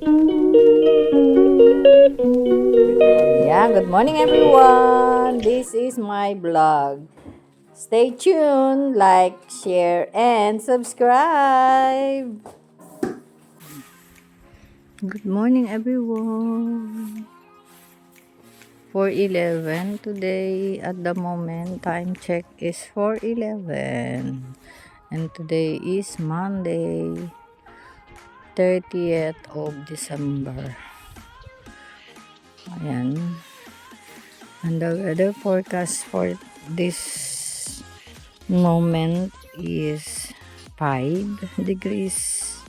Yeah, good morning everyone. This is my vlog. Stay tuned, like, share, and subscribe. Good morning everyone. 4:11 today. At the moment, time check is 4:11. And today is Monday, 30th of December. Ayan. And the weather forecast for this moment is 5 degrees.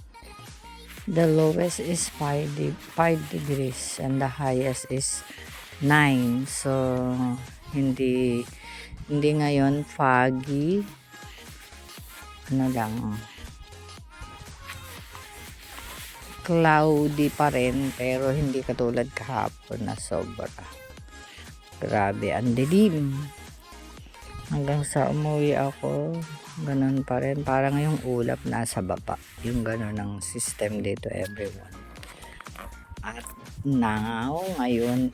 The lowest is 5 degrees and the highest is 9. So, hindi ngayon foggy. Ano lang, cloudy pa rin, pero hindi katulad kahapon na sobra. Grabe, ang dilim. Hanggang sa umuwi ako, ganun pa rin. Parang yung ulap nasa baba. Yung ganun ang system dito, everyone. At now, ngayon,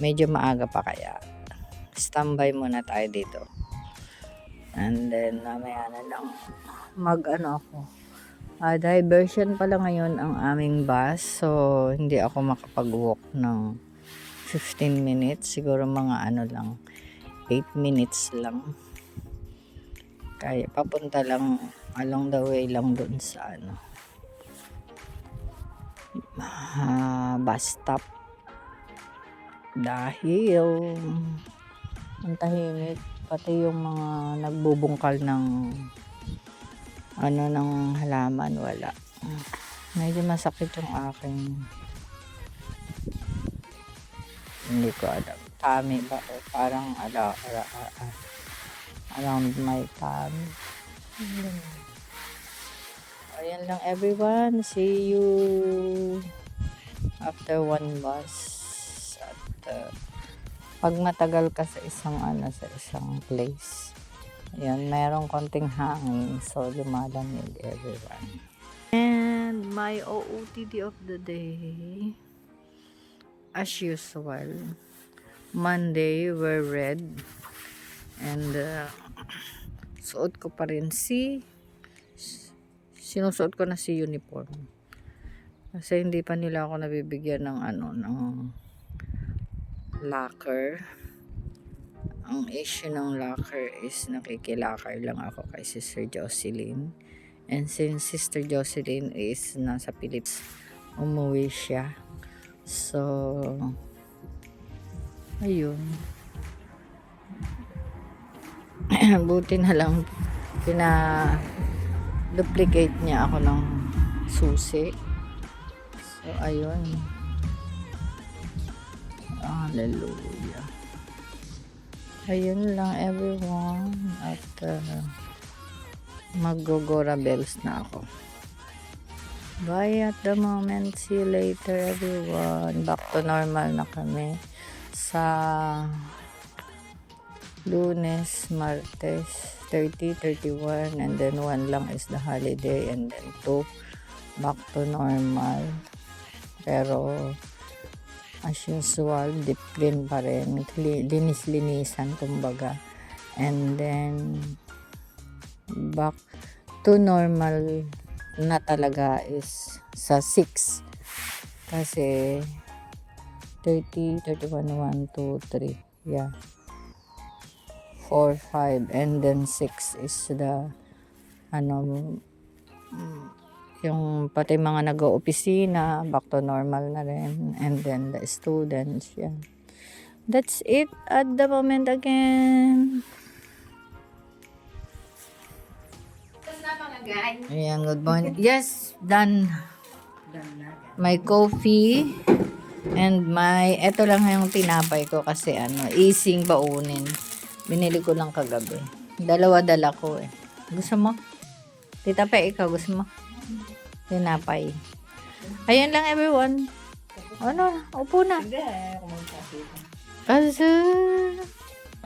medyo maaga pa kaya. Standby muna tayo dito. And then, mamaya na lang ako. Diversion pala ngayon ang aming bus. So, hindi ako makapag-walk ng 15 minutes. Siguro mga 8 minutes lang. Kaya papunta lang along the way lang dun sa bus stop. Dahil ang tahimik, pati yung mga nagbubungkal ng ng halaman wala. Medyo masakit yung aking, hindi ko alam, tummy ba o parang around my tummy. Ayan lang everyone, see you after one bus. At pag matagal ka sa isang place, ayan, mayroong konting hangin, so lumalamig everyone. And my OOTD of the day, as usual, Monday we're red, and suot ko pa rin sinusuot ko na si uniform kasi hindi pa nila ako nabibigyan ng ng locker. Ang issue ng locker is nakikilakar lang ako kay Sister Jocelyn, and since Sister Jocelyn is nasa Philippines, umuwi siya, so ayun. Buti na lang duplicate niya ako ng susi. So ayun, hallelujah. Ayun lang everyone, at mag-gogora bells na ako. Bye at the moment, see you later everyone. Back to normal na kami sa Lunes, Martes, 30, 31, and then 1 lang is the holiday, and then 2 back to normal. Pero as usual, deep clean pa rin, linis-linisan kumbaga, and then back to normal na talaga is sa 6, kasi 30, 31, 1, 2, 3, yeah, 4, 5, and then 6 is the yung pati mga nag-opisina, back to normal na rin, and then the students, yan. That's it at the moment again. Ayan, good morning. Yes, done. My coffee and eto lang yung tinapay ko kasi easing baunin. Binili ko lang kagabi. Dala ko eh. Gusto mo? Tita Pe, ikaw gusto mo? Tinapay. Ayun lang everyone. Upo na. Kasi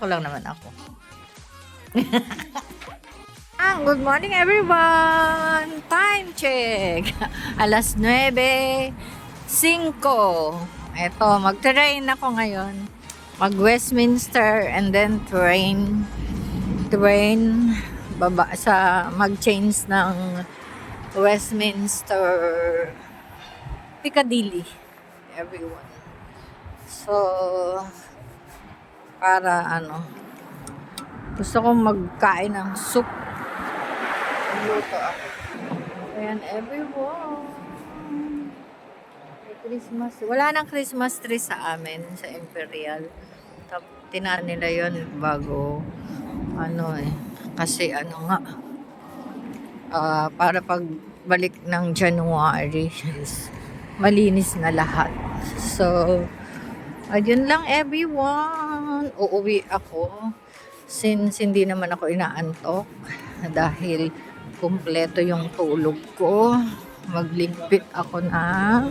ako lang naman ako. Good morning everyone! Time check! Alas 9:05. Eto, mag-train ako ngayon. Mag-Westminster and then train baba sa mag-change ng Westminster Piccadilly everyone. So, para gusto kong magkain ng soup. Luto ako. Ayan, everyone. May Christmas. Wala nang Christmas tree sa amin, sa Imperial. Tinahan nila yon bago, kasi para pagbalik ng January, malinis na lahat. So, ayun lang everyone. Uuwi ako. Since hindi naman ako inaantok dahil kumpleto yung tulog ko, magligpit ako na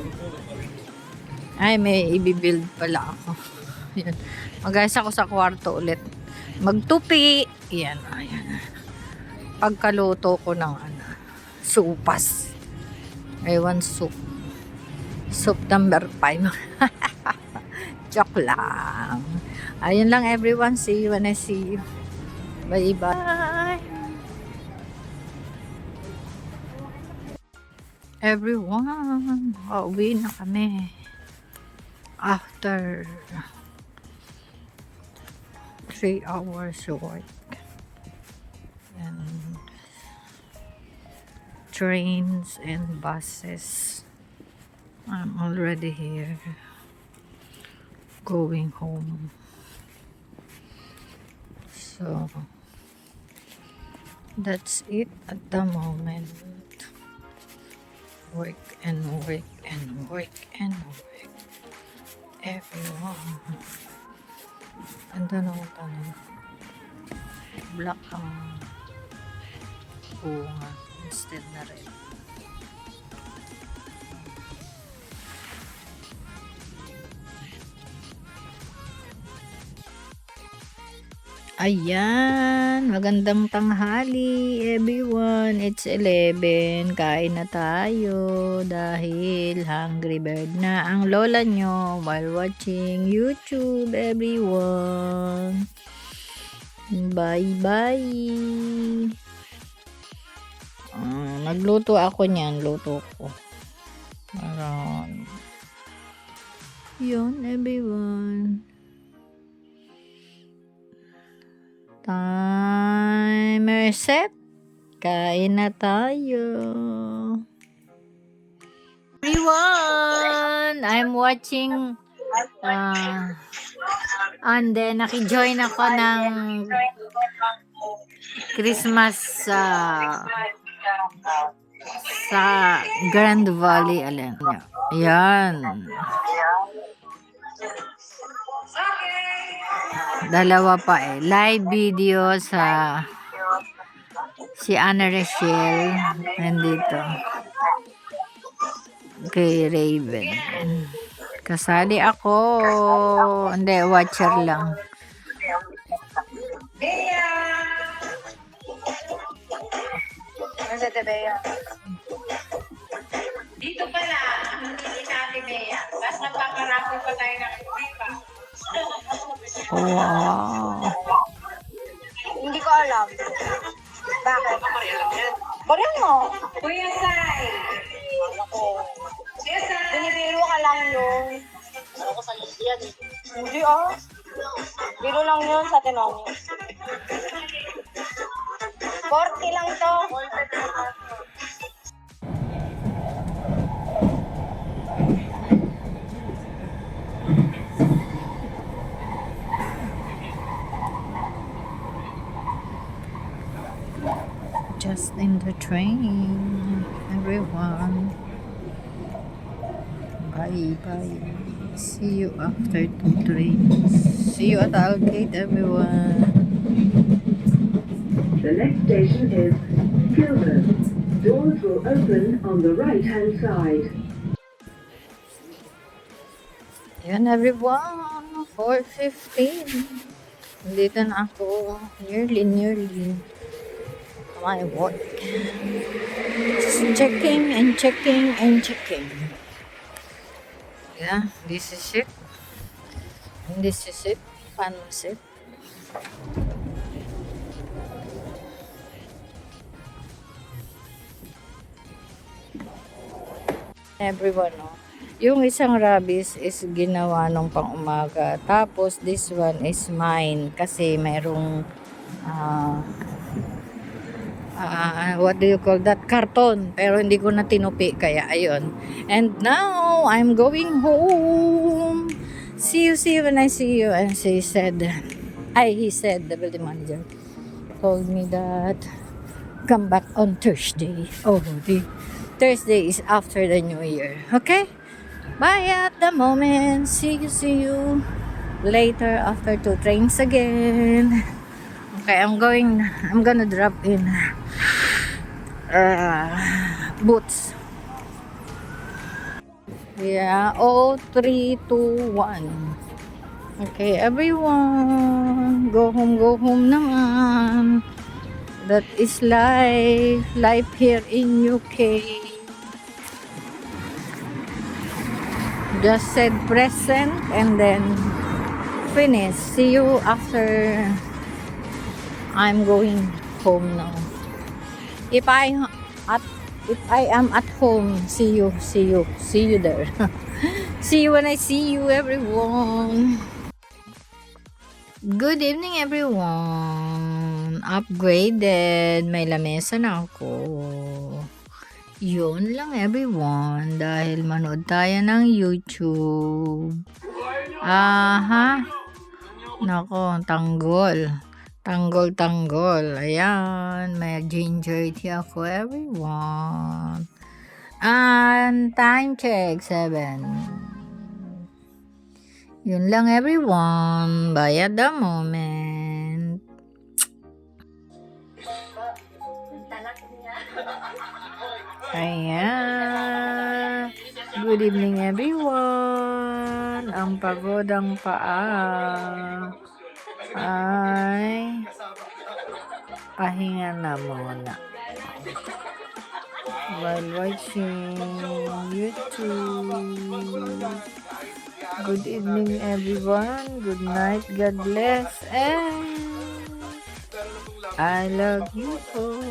may ibibuild pala ako. Yan. Mag-ayos ako sa kwarto ulit, magtupi. Yan, ayan. Pagkaluto ko ng supas, I want soup number 5. Joke lang. Ayun lang everyone. See you when I see you. Bye bye. Everyone. Uwi na kami. After 3 hours work. And trains and buses. I'm already here. Going home. So that's it at the moment. Work and work and work and work. Everyone. Ando na ang tanong. Black ang bunga instead na red. Ayan, magandang tanghali everyone. It's 11. Kain na tayo dahil hungry bird na ang lola nyo while watching YouTube everyone. Bye bye. Nagluto ako niyan, luto ko. Around. Yun everyone. Timer set. Kain na tayo. Everyone, I'm watching and then nakijoin ako ng Christmas sa Grand Valley. Ayan. Dalawa pa live video sa si Anna Rachel nandito kay Raven. Kasali ako. Hindi, watcher lang. Bea! Nasa te Bea? Dito pala, hindi natin Bea. Tapos nagpaparapol pa tayo ng iba. Wow. Hindi ko alam. Bakit? Pareho mo. Kuya Sai. Kuya Sai. Binibiro ka lang yun. Ano ko sa yan eh. Hindi biro lang yun sa tinanong. 40 lang to. Just in the train, everyone. Bye bye. See you after 2 trains. See you at Algate, everyone. The next station is Kilburn. Doors will open on the right-hand side. Yan everyone, 4:15. Nandito na ako. Nearly. my work. Just checking and checking and checking. Yeah, this is it. And this is it. Pansit. Everyone, no? Yung isang rabis is ginawa nung pang umaga. Tapos, this one is mine. Kasi mayroong, what do you call that? Karton. Pero hindi ko na tinupi. Kaya, ayun. And now, I'm going home. See you when I see you. And he said, the building manager told me that come back on Thursday. Oh, the Thursday is after the New Year. Okay? Bye at the moment. See you later after 2 trains again. Okay, I'm gonna drop in Boots. Yeah, 3, 2, 1. Okay, everyone. Go home naman. That is life here in UK. Just said present and then finish. See you after I'm going home now. If I am at home, see you there. See you when I see you, everyone. Good evening, everyone. Upgraded. May lamesa na ako. Yun lang, everyone. Dahil manood tayo ng YouTube. Aha. Nako, tanggol. Ayan. May ginger tea ako, everyone. And time check, 7. Yun lang, everyone. Bye at the moment. Ayan. Good evening, everyone. Ang pagod ang paa ay pahinga na muna while watching YouTube. Good evening, everyone. Good night. God bless. And I love you all.